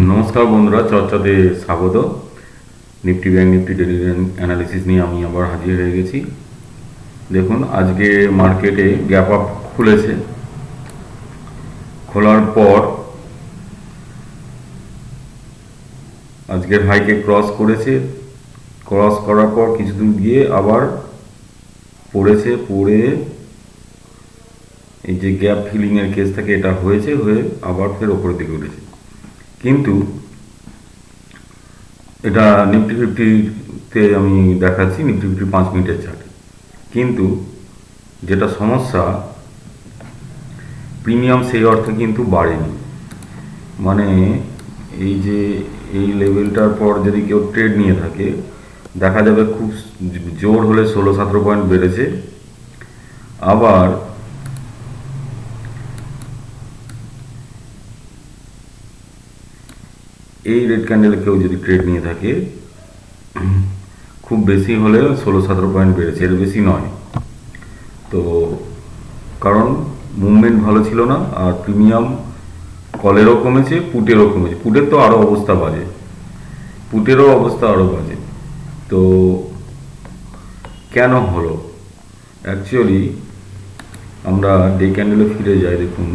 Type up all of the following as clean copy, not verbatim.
নমস্কার বন্ধুরা, চর্চাতে স্বাগত। Nifty bank Nifty daily analysis নিয়ে আমি আবার হাজির হয়ে গেছি। দেখুন, আজকে মার্কেটে গ্যাপ আপ খুলেছে। খোলার পর আজকের হাইকে ক্রস করেছে। ক্রস করার পর কিছু দূর গিয়ে আবার পড়েছে। পড়ে এই যে গ্যাপ ফিলিংয়ের কেস থাকে, এটা হয়েছে, হয়ে আবার ফের ওপরের দিকে উঠেছে। কিন্তু এটা নিফটি ফিফটিতে আমি দেখাচ্ছি, নিফটি ফিফটি 5 মিনিটের চার্টে। কিন্তু যেটা সমস্যা, প্রিমিয়াম সেই অর্থে কিন্তু বাড়েনি। মানে এই যে এই লেভেলটার পর যদি কেউ ট্রেড নিয়ে থাকে, দেখা যাবে খুব জোর হলে 16-17 পয়েন্ট বেড়েছে। আবার এই রেড ক্যান্ডেলে কেউ যদি ট্রেড নিয়ে থাকে, খুব বেশি হলে 16-17 পয়েন্ট বেড়েছে, এর বেশি নয়। তো কারণ মুভমেন্ট ভালো ছিল না, আর প্রিমিয়াম কলেরও কমেছে, পুটেরও কমেছে। পুটের তো আরও অবস্থা বাজে, পুটেরও অবস্থা আরও বাজে। তো কেন হলো? অ্যাকচুয়ালি আমরা ডে ক্যান্ডেলে ফিরে যাই। দেখুন,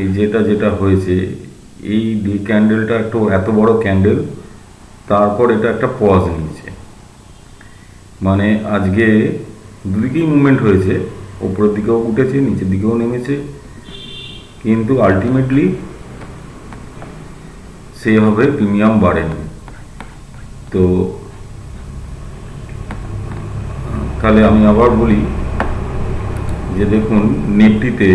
এই যেটা হয়েছে, এই ডে ক্যান্ডেলটা একটু এত বড় ক্যান্ডেল, তারপর এটা একটা পজ নিয়েছে। মানে আজকে দুদিকেই মুভমেন্ট হয়েছে, ওপরের দিকেও উঠেছে, নিচের দিকেও নেমেছে, কিন্তু আলটিমেটলি সেইভাবে প্রিমিয়াম বাড়েনি। তো তাহলে আমি আবার বলি যে দেখুন, নিফটিতে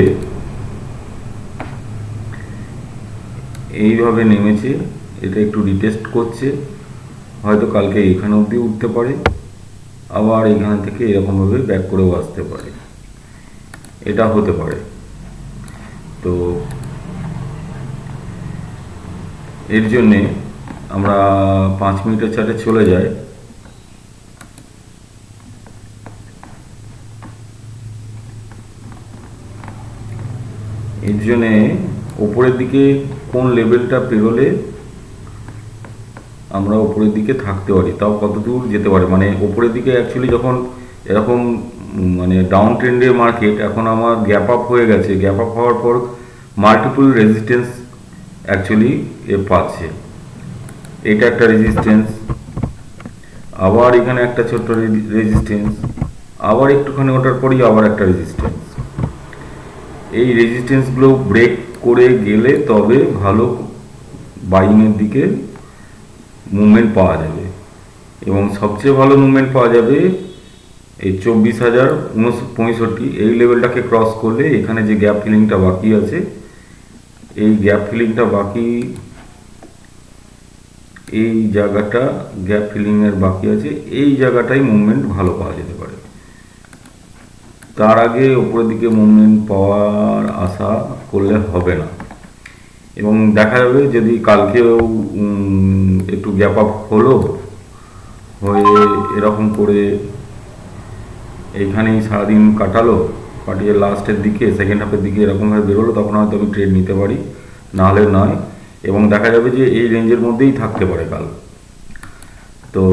এইভাবে নেমেছে, এটা একটু রিটেস্ট করছে, হয়তো কালকে এখানে অবধি উঠতে পারে, আবার এখান থেকে এরকমভাবে ব্যাক করেও আসতে পারে, এটা হতে পারে। তো এর জন্যে আমরা 5 মিনিটের চার্টে চলে যাই। এর জন্যে ওপরের দিকে কোন লেভেলটা পেরোলে আমরা ওপরের দিকে থাকতে পারি, তাও কত দূর যেতে পারে। মানে ওপরের দিকে অ্যাকচুয়ালি যখন এরকম মানে ডাউন ট্রেন্ডের মার্কেট, এখন আমার গ্যাপ আপ হয়ে গেছে, গ্যাপ আপ হওয়ার পর মাল্টিপল রেজিস্ট্যান্স অ্যাকচুয়ালি পাচ্ছে। এটা একটা রেজিস্ট্যান্স, আবার এখানে একটা ছোট্ট রেজিস্ট্যান্স, আবার একটুখানি ওঠার পরই আবার একটা রেজিস্ট্যান্স। এই রেজিস্ট্যান্সগুলো ব্রেক করে গেলে তবে ভালো বাইংয়ের দিকে মুভমেন্ট পাওয়া যাবে, এবং সবচেয়ে ভালো মুভমেন্ট পাওয়া যাবে এই 24,965। এই লেভেলটাকে ক্রস করলে এখানে যে গ্যাপ ফিলিংটা বাকি আছে, এই গ্যাপ ফিলিংটা বাকি, এই জায়গাটা গ্যাপ ফিলিংয়ের বাকি আছে, এই জায়গাটাই মুভমেন্ট ভালো পাওয়া যেতে পারে। তার আগে উপরের দিকে মুভমেন্ট পাওয়ার আশা করলে হবে না। এবং দেখা যাবে যদি কালকেও একটু গ্যাপ আপ হলো, হয়ে এরকম করে এইখানেই সারাদিন কাটিয়ে লাস্টের দিকে সেকেন্ড হাফের দিকে এরকমভাবে বেরোলো, তখন হয়তো আমি ট্রেড নিতে পারি, নাহলে নয়। এবং দেখা যাবে যে এই রেঞ্জের মধ্যেই থাকতে পারে কাল। তো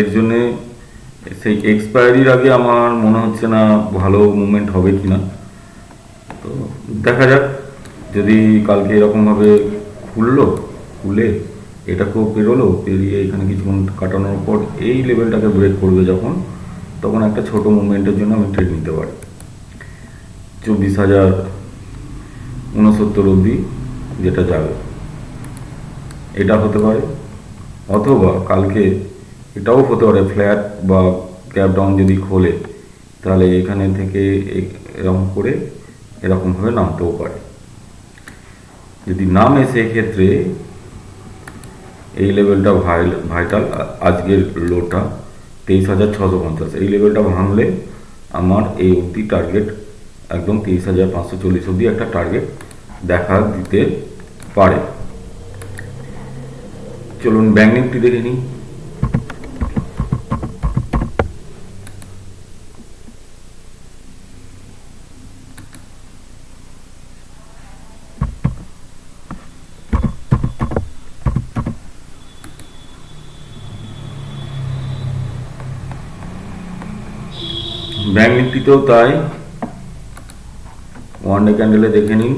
এর জন্যে সেই এক্সপায়ারির আগে আমার মনে হচ্ছে না ভালো মুভমেন্ট হবে কিনা। তো দেখা যাক, যদি কালকে এরকমভাবে খুলে এটাকেও পেরোলো, পেরিয়ে এখানে কিছুক্ষণ কাটানোর পর এই লেভেলটাকে ব্রেক করবে যখন, তখন একটা ছোট মুভমেন্টের জন্য আমি ট্রেড নিতে পারি 24,069 অবধি যেটা যাবে, এটা হতে পারে। অথবা কালকে এটাও হতে পারে, ফ্ল্যাট বা গ্যাপ ডাউন যদি খোলে, তাহলে এখানে থেকে এরকম করে এরকমভাবে নামতেও পারে। যদি নামে সেক্ষেত্রে এই লেভেলটা ভাইটাল, আজকের লোটা 23,650, এই লেভেলটা ভাঙলে আমার এই অবধি টার্গেট একদম 23,540 অবধি একটা টার্গেট দেখা দিতে পারে। চলুন ব্যাংক নিফটি দেখে নিই। ব্যাংক নিফটিতেও তাই। ওয়ান ডে ক্যান্ডেলে দেখে নিন,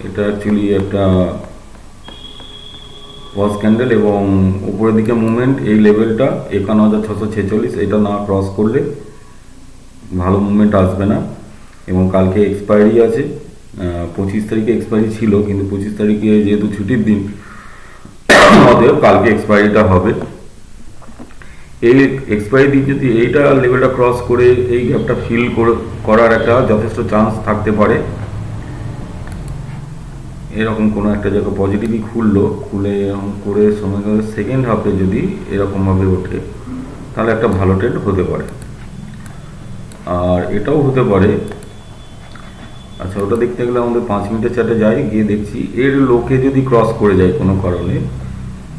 এটা অ্যাকচুয়ালি একটা ওয়াচ ক্যান্ডেল এবং উপরের দিকে মুভমেন্ট। এই লেভেলটা 51,646, এটা না ক্রস করলে ভালো মুভমেন্ট আসবে না। এবং কালকে এক্সপায়ারি আছে, 25 তারিখে এক্সপায়ারি ছিল, কিন্তু 25 তারিখে যেহেতু ছুটির দিন অতএব কালকে এক্সপায়ারিটা হবে। এই এক্সপায়ারি দিন যদি এইটা লেভেলটা ক্রস করে এই গ্যাপটা ফিল করার একটা যথেষ্ট চান্স থাকতে পারে। এরকম কোনো একটা জায়গা পজিটিভই খুলে এরকম করে সময় সেকেন্ড হাফে যদি এরকমভাবে ওঠে তাহলে একটা ভালো ট্রেড হতে পারে। আর এটাও হতে পারে, আচ্ছা ওটা দেখতে গেলে আমাদের 5 মিনিটের চার্টে যাই, গিয়ে দেখছি এর লোকে যদি ক্রস করে যায় কোনো কারণে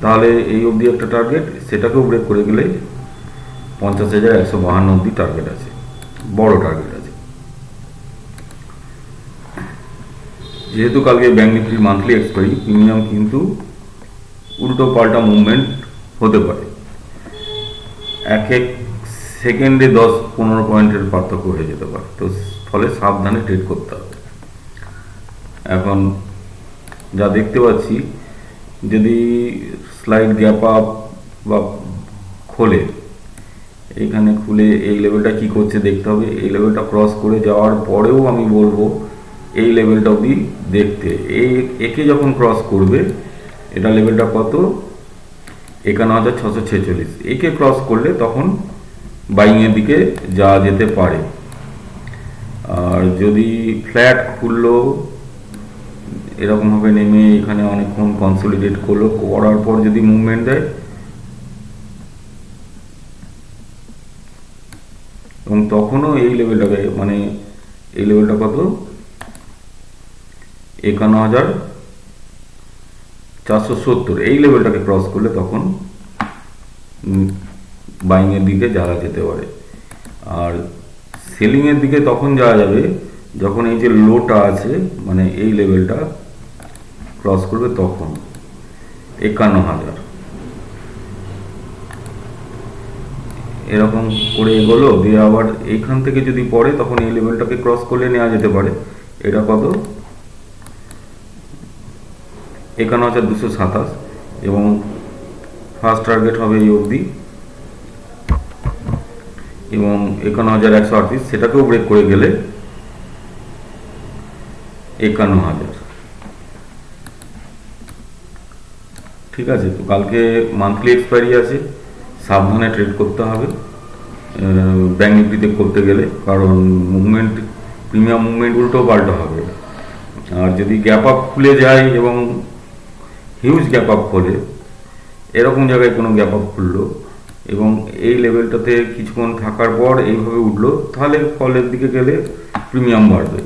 তাহলে এই অবধি একটা টার্গেট, সেটাকেও ব্রেক করে গেলে 50,152 অবধি টার্গেট আছে, বড় টার্গেট আছে। যেহেতু কালকে ব্যাংক নিফটির মান্থলি এক্সপায়ারি, প্রিমিয়াম কিন্তু উল্টো পাল্টা মুভমেন্ট হতে পারে, এক সেকেন্ডে 10-15 পয়েন্টের পার্থক্য হয়ে যেতে পারে, তো ফলে সাবধানে ট্রেড করতে হবে। এখন যা দেখতে পাচ্ছি, যদি স্লাইড গ্যাপ আপ বা খোলে, এইখানে খুলে এই লেভেলটা কি করছে দেখতে হবে। এই লেভেলটা ক্রস করে যাওয়ার পরেও আমি বলবো এই লেভেলটা অবধি দেখতে, একে যখন ক্রস করবে, এটা লেভেলটা কত 51,646, একে ক্রস করলে তখন বাইংয়ের দিকে যাওয়া যেতে পারে। আর যদি ফ্ল্যাট খুললো এরকমভাবে নেমে এখানে অনেকক্ষণ কনসলিডেট করলো, করার পর যদি মুভমেন্ট দেয় এবং তখনও এই লেভেলটাকে, মানে এই লেভেলটা কত 51,470, এই লেভেলটাকে ক্রস করলে তখন বাইংয়ের দিকে যাওয়া যেতে পারে। আর সেলিংয়ের দিকে তখন যাওয়া যাবে যখন এই যে লোটা আছে, মানে এই লেভেলটা ক্রস করবে, তখন 51,000 এরকম করে এগোলো, দিয়ে আবার এইখান থেকে যদি পড়ে তখন এই লেভেলটাকে ক্রস করলে নেওয়া যেতে পারে। এটা কত 51,227 এবং ফার্স্ট টার্গেট হবে এই অবধি, এবং 51,138, সেটাকেও ব্রেক করে গেলে 51,000। ঠিক আছে, তো কালকে মান্থলি এক্সপায়ারি আছে, সাবধানে ট্রেড করতে হবে ব্যাংক নিফটিতে করতে গেলে, কারণ মুভমেন্ট, প্রিমিয়াম মুভমেন্ট উল্টো পাল্টা হবে। আর যদি গ্যাপ আপ খুলে যায় এবং হিউজ গ্যাপ আপ খোলে, এরকম জায়গায় কোনো গ্যাপ আপ খুললো এবং এই লেভেলটাতে কিছুক্ষণ থাকার পর এইভাবে উঠলো, তাহলে ফলের দিকে গেলে প্রিমিয়াম বাড়বে।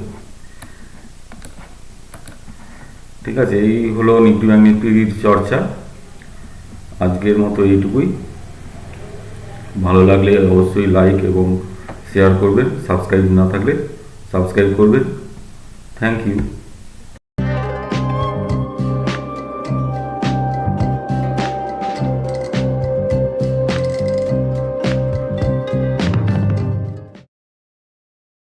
ঠিক আছে, এই হলো নিফটি ব্যাংক নিফটির চর্চা। আজকের মতো এইটুকুই। ভালো লাগলে অবশ্যই লাইক এবং শেয়ার করবেন, সাবস্ক্রাইব না থাকলে সাবস্ক্রাইব করবেন। Thank you.